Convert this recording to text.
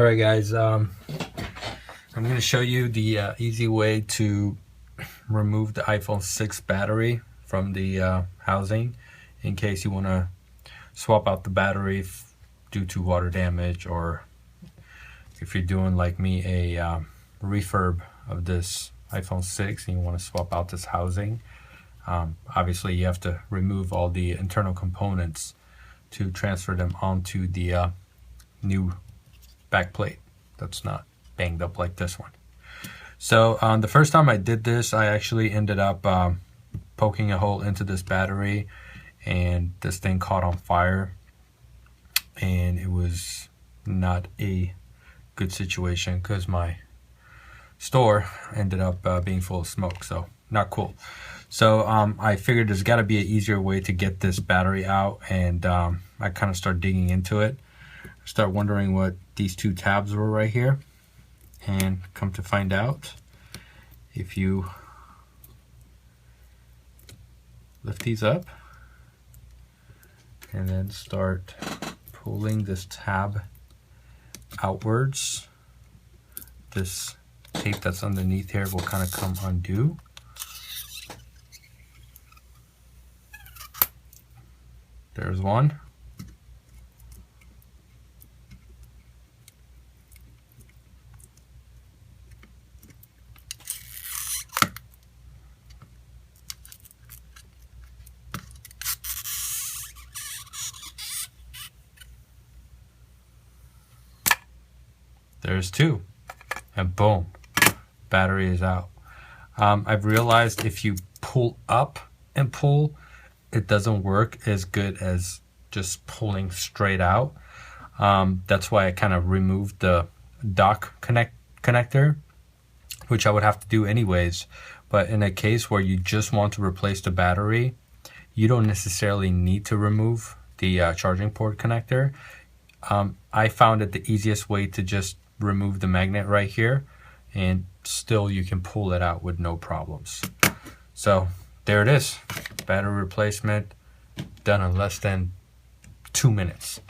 Alright guys, I'm going to show you the easy way to remove the iPhone 6 battery from the housing in case you want to swap out the battery due to water damage, or if you're doing like me a refurb of this iPhone 6 and you want to swap out this housing. Obviously you have to remove all the internal components to transfer them onto the new back plate that's not banged up like this one. So the first time I did this, I actually ended up poking a hole into this battery, and this thing caught on fire, and it was not a good situation because my store ended up being full of smoke, so not cool. So I figured there's got to be an easier way to get this battery out, and I kind of started digging into it. Start wondering what these two tabs were right here, and come to find out, if you lift these up and then start pulling this tab outwards, this tape that's underneath here will kind of come undue. There's one. There's two, and boom, battery is out. I've realized if you pull up and pull, it doesn't work as good as just pulling straight out. That's why I kind of removed the dock connector, which I would have to do anyways. But in a case where you just want to replace the battery, you don't necessarily need to remove the charging port connector. I found it the easiest way to just remove the magnet right here, and still you can pull it out with no problems. So there it is, battery replacement done in less than 2 minutes.